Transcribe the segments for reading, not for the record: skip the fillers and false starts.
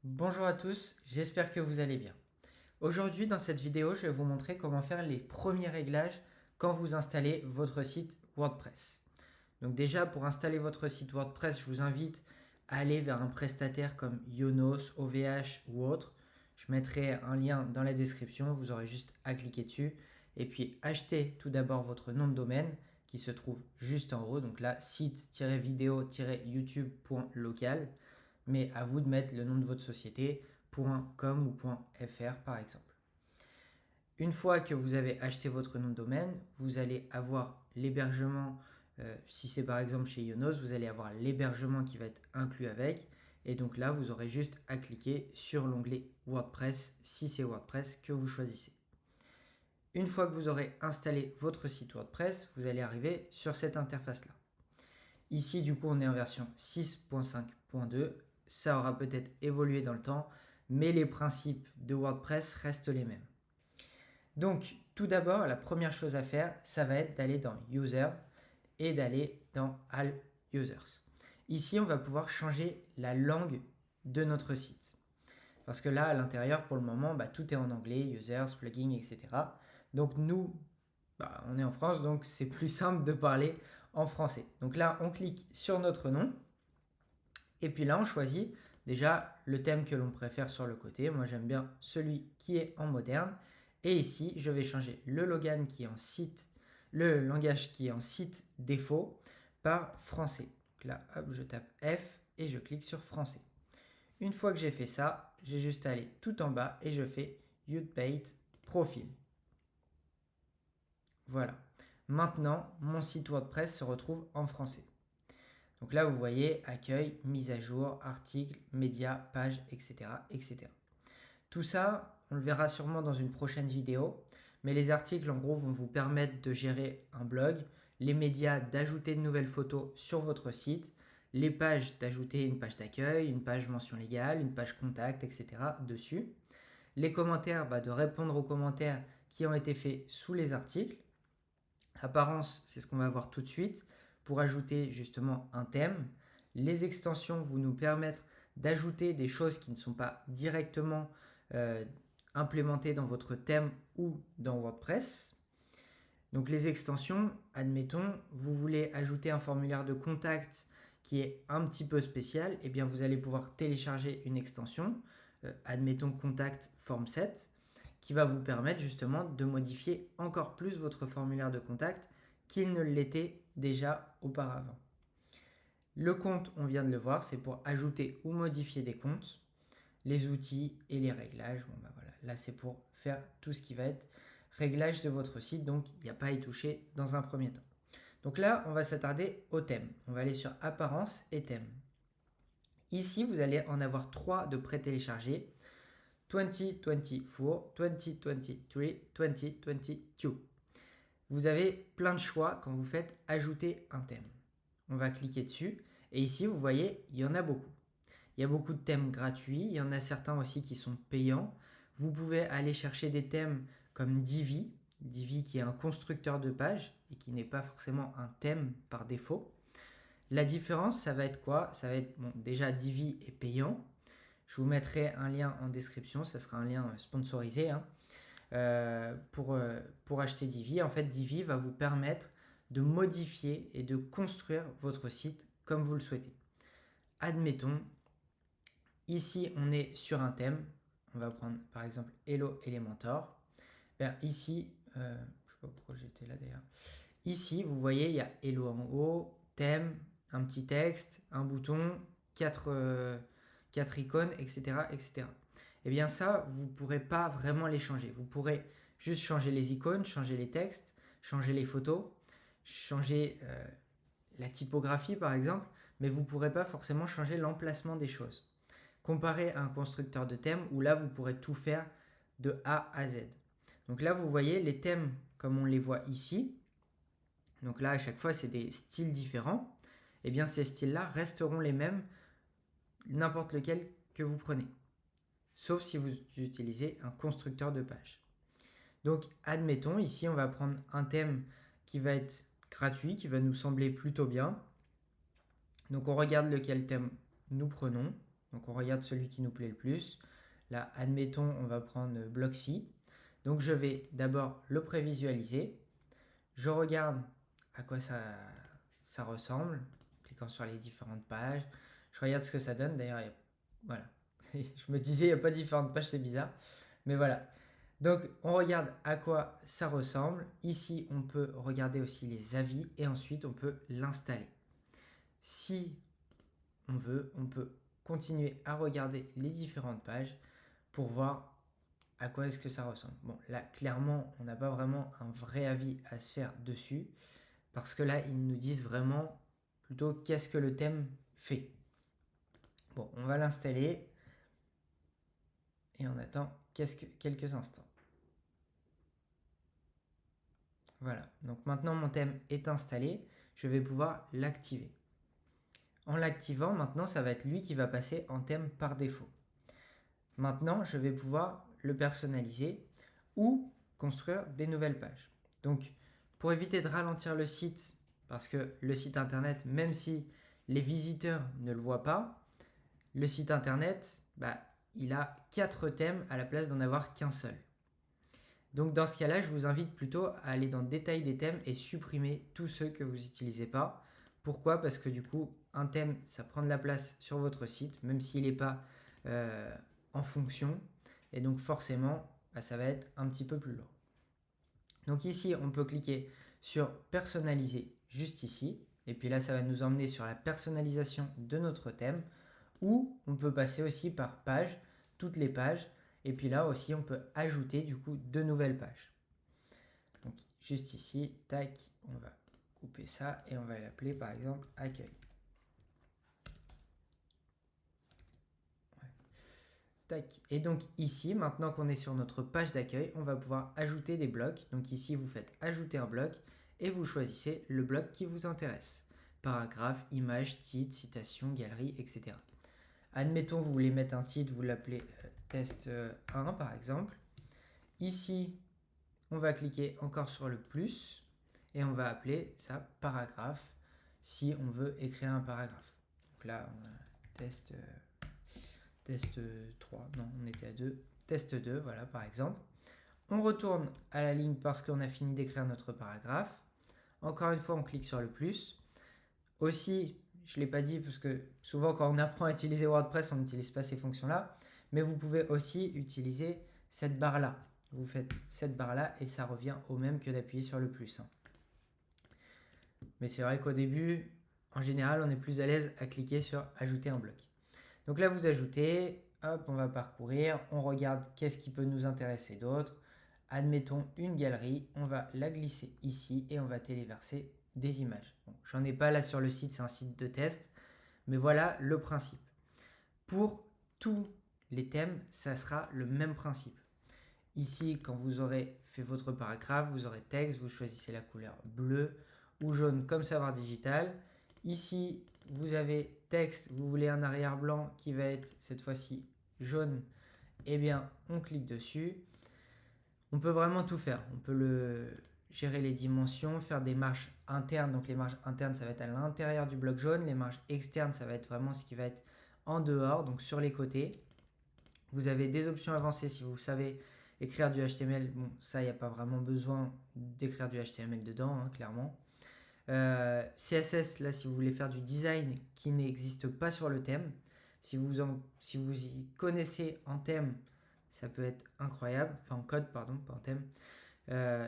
Bonjour à tous, j'espère que vous allez bien. Aujourd'hui, dans cette vidéo, je vais vous montrer comment faire les premiers réglages quand vous installez votre site WordPress. Donc déjà, pour installer votre site WordPress, je vous invite à aller vers un prestataire comme Yonos, OVH ou autre. Je mettrai un lien dans la description, vous aurez juste à cliquer dessus et puis acheter tout d'abord votre nom de domaine qui se trouve juste en haut. Donc là, site-video-youtube.local, mais à vous de mettre le nom de votre société, .com ou .fr par exemple. Une fois que vous avez acheté votre nom de domaine, vous allez avoir l'hébergement, si c'est par exemple chez Yonos, vous allez avoir l'hébergement qui va être inclus avec. Et donc là, vous aurez juste à cliquer sur l'onglet WordPress si c'est WordPress que vous choisissez. Une fois que vous aurez installé votre site WordPress, vous allez arriver sur cette interface-là. Ici, du coup, on est en version 6.5.2. Ça aura peut-être évolué dans le temps, mais les principes de WordPress restent les mêmes. Donc, tout d'abord, la première chose à faire, ça va être d'aller dans User et d'aller dans All Users. Ici, on va pouvoir changer la langue de notre site. Parce que là, à l'intérieur, pour le moment, tout est en anglais, users, plugins, etc. Donc nous, on est en France, donc c'est plus simple de parler en français. Donc là, on clique sur notre nom. Et puis là, on choisit déjà le thème que l'on préfère sur le côté. Moi, j'aime bien celui qui est en moderne. Et ici, je vais changer le Logan qui est en site, le langage qui est en site défaut par français. Donc là, hop, je tape F et je clique sur français. Une fois que j'ai fait ça, j'ai juste à aller tout en bas et je fais Udpate Profil. Voilà. Maintenant, mon site WordPress se retrouve en français. Donc là, vous voyez accueil, mise à jour, articles, médias, pages, etc., etc. Tout ça, on le verra sûrement dans une prochaine vidéo, mais les articles, en gros, vont vous permettre de gérer un blog, les médias d'ajouter de nouvelles photos sur votre site, les pages d'ajouter une page d'accueil, une page mention légale, une page contact, etc. dessus. Les commentaires, de répondre aux commentaires qui ont été faits sous les articles. Apparence, c'est ce qu'on va voir tout de suite pour ajouter justement un thème. Les extensions vont nous permettre d'ajouter des choses qui ne sont pas directement implémentées dans votre thème ou dans WordPress. Donc les extensions, admettons, vous voulez ajouter un formulaire de contact qui est un petit peu spécial, et bien vous allez pouvoir télécharger une extension, admettons Contact Form 7, qui va vous permettre justement de modifier encore plus votre formulaire de contact qu'il ne l'était déjà auparavant. Le compte, on vient de le voir, c'est pour ajouter ou modifier des comptes. Les outils et les réglages, voilà, là c'est pour faire tout ce qui va être réglage de votre site, donc il n'y a pas à y toucher dans un premier temps. Donc là, on va s'attarder au thème. On va aller sur apparence et thème. Ici, vous allez en avoir 3 de pré-téléchargés. 2024, 2023, 2022. Vous avez plein de choix quand vous faites ajouter un thème. On va cliquer dessus et ici vous voyez il y en a beaucoup. Il y a beaucoup de thèmes gratuits, il y en a certains aussi qui sont payants. Vous pouvez aller chercher des thèmes comme Divi, Divi qui est un constructeur de pages et qui n'est pas forcément un thème par défaut. La différence, ça va être quoi? Ça va être déjà Divi est payant. Je vous mettrai un lien en description, ça sera un lien sponsorisé pour acheter Divi. En fait, Divi va vous permettre de modifier et de construire votre site comme vous le souhaitez. Admettons, ici on est sur un thème. On va prendre par exemple Hello Elementor. Ici, je ne sais pas pourquoi j'étais là d'ailleurs. Ici, vous voyez, il y a Hello en haut, thème, un petit texte, un bouton, 4 icônes, etc., etc. Et bien ça, vous ne pourrez pas vraiment les changer. Vous pourrez juste changer les icônes, changer les textes, changer les photos, changer la typographie par exemple, mais vous ne pourrez pas forcément changer l'emplacement des choses. Comparé à un constructeur de thème où là, vous pourrez tout faire de A à Z. Donc là, vous voyez les thèmes comme on les voit ici. Donc là, à chaque fois, c'est des styles différents. Et bien, ces styles-là resteront les mêmes, n'importe lequel que vous prenez. Sauf si vous utilisez un constructeur de page. Donc, admettons, ici, on va prendre un thème qui va être gratuit, qui va nous sembler plutôt bien. Donc, on regarde lequel thème nous prenons. Donc on regarde celui qui nous plaît le plus. Là, admettons, on va prendre Blocksy. Donc je vais d'abord le prévisualiser. Je regarde à quoi ça ressemble, en cliquant sur les différentes pages. Je regarde ce que ça donne. D'ailleurs, voilà. Je me disais, il n'y a pas différentes pages, c'est bizarre. Mais voilà. Donc, on regarde à quoi ça ressemble. Ici, on peut regarder aussi les avis et ensuite, on peut l'installer. Si on veut, on peut continuer à regarder les différentes pages pour voir à quoi est-ce que ça ressemble. Bon, là, clairement, on n'a pas vraiment un vrai avis à se faire dessus parce que là, ils nous disent vraiment plutôt qu'est-ce que le thème fait. Bon, on va l'installer et on attend quelques instants. Voilà, donc maintenant mon thème est installé, je vais pouvoir l'activer. En l'activant, maintenant, ça va être lui qui va passer en thème par défaut. Maintenant, je vais pouvoir le personnaliser ou construire des nouvelles pages. Donc, pour éviter de ralentir le site, parce que le site internet, même si les visiteurs ne le voient pas, le site internet, il a 4 thèmes à la place d'en avoir qu'un seul. Donc dans ce cas-là, je vous invite plutôt à aller dans le détail des thèmes et supprimer tous ceux que vous n'utilisez pas. Pourquoi? Parce que du coup, un thème, ça prend de la place sur votre site, même s'il n'est pas en fonction. Et donc forcément, ça va être un petit peu plus lourd. Donc ici, on peut cliquer sur personnaliser juste ici. Et puis là, ça va nous emmener sur la personnalisation de notre thème. Ou on peut passer aussi par page, toutes les pages. Et puis là aussi, on peut ajouter du coup de nouvelles pages. Donc juste ici, tac, on va couper ça et on va l'appeler par exemple accueil. Ouais. Tac. Et donc ici, maintenant qu'on est sur notre page d'accueil, on va pouvoir ajouter des blocs. Donc ici, vous faites ajouter un bloc et vous choisissez le bloc qui vous intéresse. Paragraphe, image, titre, citation, galerie, etc. Admettons, vous voulez mettre un titre, vous l'appelez test 1 par exemple. Ici, on va cliquer encore sur le plus et on va appeler ça paragraphe si on veut écrire un paragraphe. Donc là, on a test 3, non, on était à 2, test 2, voilà par exemple. On retourne à la ligne parce qu'on a fini d'écrire notre paragraphe. Encore une fois, on clique sur le plus. Aussi, je ne l'ai pas dit parce que souvent quand on apprend à utiliser WordPress, on n'utilise pas ces fonctions-là. Mais vous pouvez aussi utiliser cette barre-là. Vous faites cette barre-là et ça revient au même que d'appuyer sur le plus. Mais c'est vrai qu'au début, en général, on est plus à l'aise à cliquer sur ajouter un bloc. Donc là, vous ajoutez, hop, on va parcourir, on regarde qu'est-ce qui peut nous intéresser d'autre. Admettons une galerie, on va la glisser ici et on va téléverser des images. Bon, j'en ai pas là sur le site, c'est un site de test, mais voilà le principe. Pour tous les thèmes, ça sera le même principe. Ici, quand vous aurez fait votre paragraphe, vous aurez texte, vous choisissez la couleur bleue ou jaune comme Savoir Digital. Ici, vous avez texte, vous voulez un arrière-blanc qui va être cette fois-ci jaune, eh bien, on clique dessus. On peut vraiment tout faire. On peut gérer les dimensions, faire des marges internes. Donc les marges internes, ça va être à l'intérieur du bloc jaune. Les marges externes, ça va être vraiment ce qui va être en dehors, donc sur les côtés. Vous avez des options avancées si vous savez écrire du HTML. Bon, ça, il n'y a pas vraiment besoin d'écrire du HTML dedans, hein, clairement. CSS, là, si vous voulez faire du design qui n'existe pas sur le thème, si vous y connaissez en thème, ça peut être incroyable. Enfin, en code, pardon, pas en thème.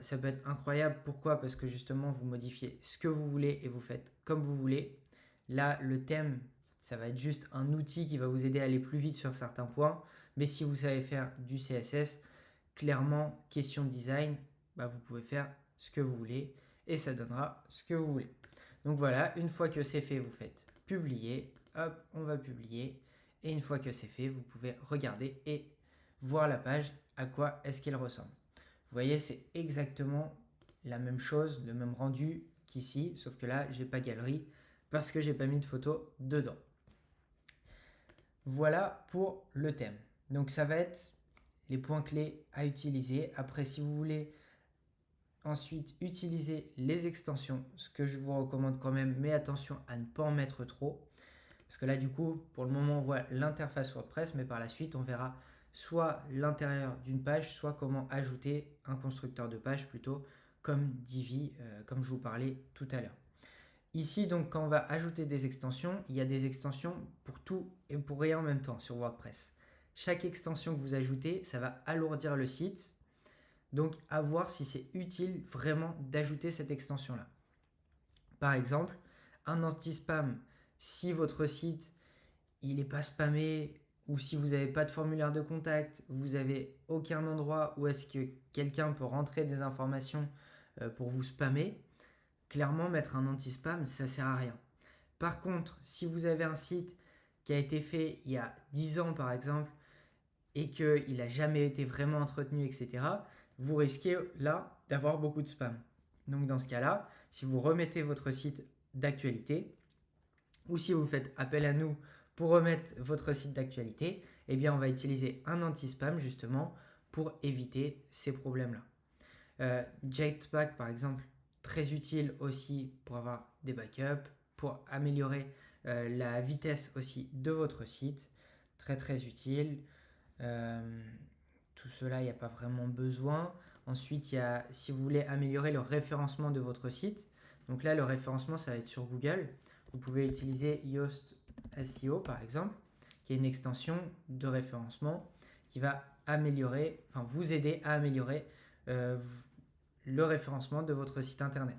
Ça peut être incroyable. Pourquoi? Parce que justement, vous modifiez ce que vous voulez et vous faites comme vous voulez. Là, le thème, ça va être juste un outil qui va vous aider à aller plus vite sur certains points. Mais si vous savez faire du CSS, clairement, question design, vous pouvez faire ce que vous voulez et ça donnera ce que vous voulez. Donc voilà, une fois que c'est fait, vous faites publier. Hop, on va publier. Et une fois que c'est fait, vous pouvez regarder et voir la page, à quoi est-ce qu'elle ressemble. Vous voyez, c'est exactement la même chose, le même rendu qu'ici, sauf que là, j'ai pas galerie parce que j'ai pas mis de photo dedans. Voilà pour le thème. Donc ça va être les points clés à utiliser. Après, si vous voulez ensuite utiliser les extensions, ce que je vous recommande quand même, mais attention à ne pas en mettre trop. Parce que là, du coup, pour le moment, on voit l'interface WordPress, mais par la suite, on verra soit l'intérieur d'une page, soit comment ajouter un constructeur de page plutôt, comme Divi, comme je vous parlais tout à l'heure. Ici, donc, quand on va ajouter des extensions, il y a des extensions pour tout et pour rien en même temps sur WordPress. Chaque extension que vous ajoutez, ça va alourdir le site. Donc, à voir si c'est utile vraiment d'ajouter cette extension-là. Par exemple, un anti-spam, si votre site il n'est pas spammé ou si vous n'avez pas de formulaire de contact, vous n'avez aucun endroit où est-ce que quelqu'un peut rentrer des informations pour vous spammer, clairement mettre un anti-spam, ça ne sert à rien. Par contre, si vous avez un site qui a été fait il y a 10 ans par exemple et qu'il n'a jamais été vraiment entretenu, etc., vous risquez là d'avoir beaucoup de spam. Donc dans ce cas-là, si vous remettez votre site d'actualité ou si vous faites appel à nous pour remettre votre site d'actualité, eh bien on va utiliser un anti-spam justement pour éviter ces problèmes-là. Jetpack par exemple, très utile aussi pour avoir des backups, pour améliorer la vitesse aussi de votre site, très très utile. Tout cela, il n'y a pas vraiment besoin. Ensuite, il y a, si vous voulez améliorer le référencement de votre site, donc là, le référencement, ça va être sur Google. Vous pouvez utiliser Yoast SEO, par exemple, qui est une extension de référencement qui va améliorer, enfin vous aider à améliorer le référencement de votre site internet.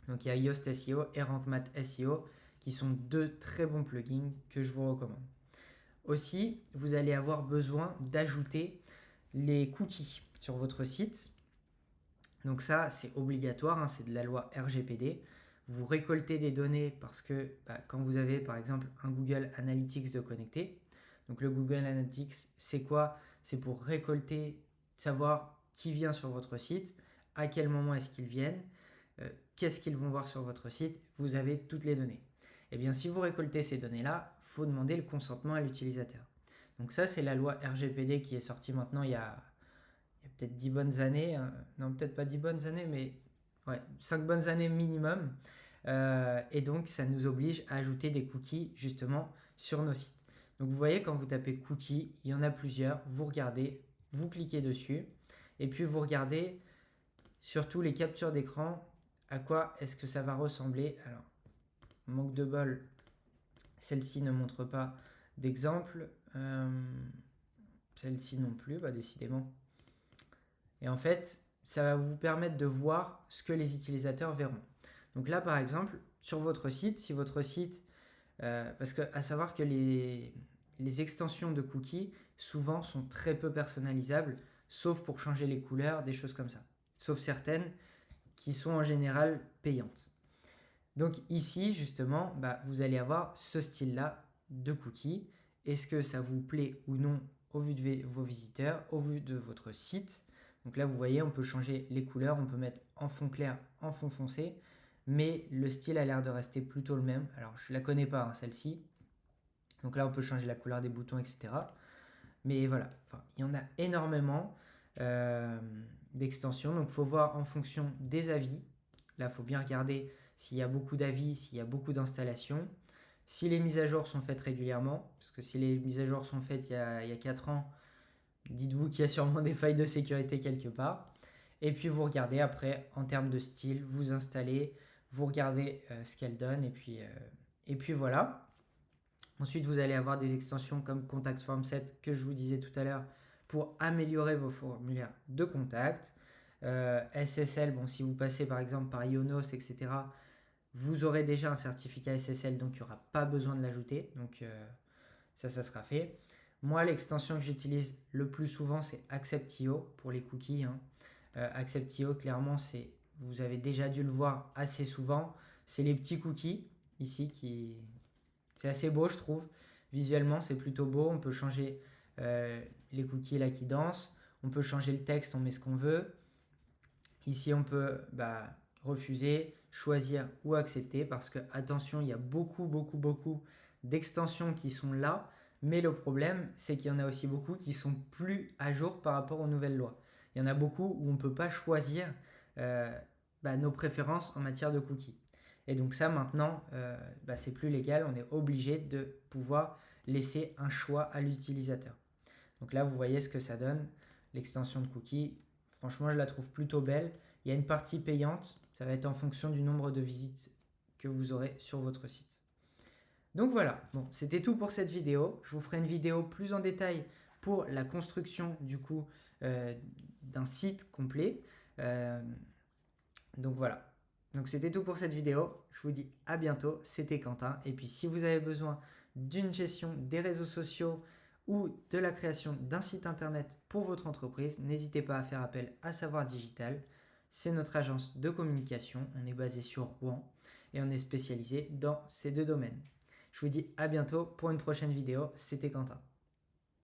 Donc il y a Yoast SEO et RankMath SEO qui sont deux très bons plugins que je vous recommande. Aussi, vous allez avoir besoin d'ajouter les cookies sur votre site. Donc ça, c'est obligatoire, hein, c'est de la loi RGPD. Vous récoltez des données parce que quand vous avez par exemple un Google Analytics de connecté, donc le Google Analytics, c'est quoi? C'est pour récolter, savoir qui vient sur votre site, à quel moment est-ce qu'ils viennent, qu'est-ce qu'ils vont voir sur votre site, vous avez toutes les données. Et bien si vous récoltez ces données-là, il faut demander le consentement à l'utilisateur. Donc ça, c'est la loi RGPD qui est sortie maintenant il y a peut-être 10 bonnes années, hein. Non peut-être pas 10 bonnes années, mais ouais, 5 bonnes années minimum. Et donc ça nous oblige à ajouter des cookies justement sur nos sites. Donc vous voyez quand vous tapez cookies, il y en a plusieurs, vous regardez, vous cliquez dessus, et puis vous regardez surtout les captures d'écran, à quoi est-ce que ça va ressembler. Alors, manque de bol, celle-ci ne montre pas d'exemple, celle-ci non plus, décidément. Et en fait, ça va vous permettre de voir ce que les utilisateurs verront. Donc là, par exemple, sur votre site, si votre site, parce que à savoir que les extensions de cookies, souvent, sont très peu personnalisables, sauf pour changer les couleurs, des choses comme ça. Sauf certaines qui sont en général payantes. Donc ici, justement, vous allez avoir ce style-là de cookies. Est-ce que ça vous plaît ou non au vu de vos visiteurs, au vu de votre site? Donc là, vous voyez, on peut changer les couleurs, on peut mettre en fond clair, en fond foncé, mais le style a l'air de rester plutôt le même. Alors, je ne la connais pas, hein, celle-ci. Donc là, on peut changer la couleur des boutons, etc. Mais voilà, il y en a énormément d'extensions. Donc, il faut voir en fonction des avis. Là, il faut bien regarder s'il y a beaucoup d'avis, s'il y a beaucoup d'installations. Si les mises à jour sont faites régulièrement, parce que si les mises à jour sont faites il y a 4 ans, dites-vous qu'il y a sûrement des failles de sécurité quelque part. Et puis vous regardez après en termes de style, vous installez, vous regardez ce qu'elle donne et puis voilà. Ensuite, vous allez avoir des extensions comme Contact Form 7 que je vous disais tout à l'heure pour améliorer vos formulaires de contact. SSL, si vous passez par exemple par Ionos, etc., vous aurez déjà un certificat SSL, donc il n'y aura pas besoin de l'ajouter. Donc ça sera fait. Moi, l'extension que j'utilise le plus souvent, c'est Acceptio pour les cookies, hein. Acceptio, clairement, vous avez déjà dû le voir assez souvent. C'est les petits cookies ici c'est assez beau, je trouve. Visuellement, c'est plutôt beau. On peut changer les cookies là qui dansent. On peut changer le texte, on met ce qu'on veut. Ici, on peut refuser, choisir ou accepter parce que, attention, il y a beaucoup d'extensions qui sont là. Mais le problème, c'est qu'il y en a aussi beaucoup qui sont plus à jour par rapport aux nouvelles lois. Il y en a beaucoup où on ne peut pas choisir nos préférences en matière de cookies. Et donc ça maintenant, c'est plus légal, on est obligé de pouvoir laisser un choix à l'utilisateur. Donc là, vous voyez ce que ça donne, l'extension de cookies. Franchement, je la trouve plutôt belle. Il y a une partie payante, ça va être en fonction du nombre de visites que vous aurez sur votre site. Donc voilà, bon, c'était tout pour cette vidéo. Je vous ferai une vidéo plus en détail pour la construction du coup d'un site complet. Donc voilà, donc c'était tout pour cette vidéo. Je vous dis à bientôt, c'était Quentin. Et puis si vous avez besoin d'une gestion des réseaux sociaux ou de la création d'un site internet pour votre entreprise, n'hésitez pas à faire appel à Savoir Digital. C'est notre agence de communication. On est basé sur Rouen et on est spécialisé dans ces deux domaines. Je vous dis à bientôt pour une prochaine vidéo. C'était Quentin.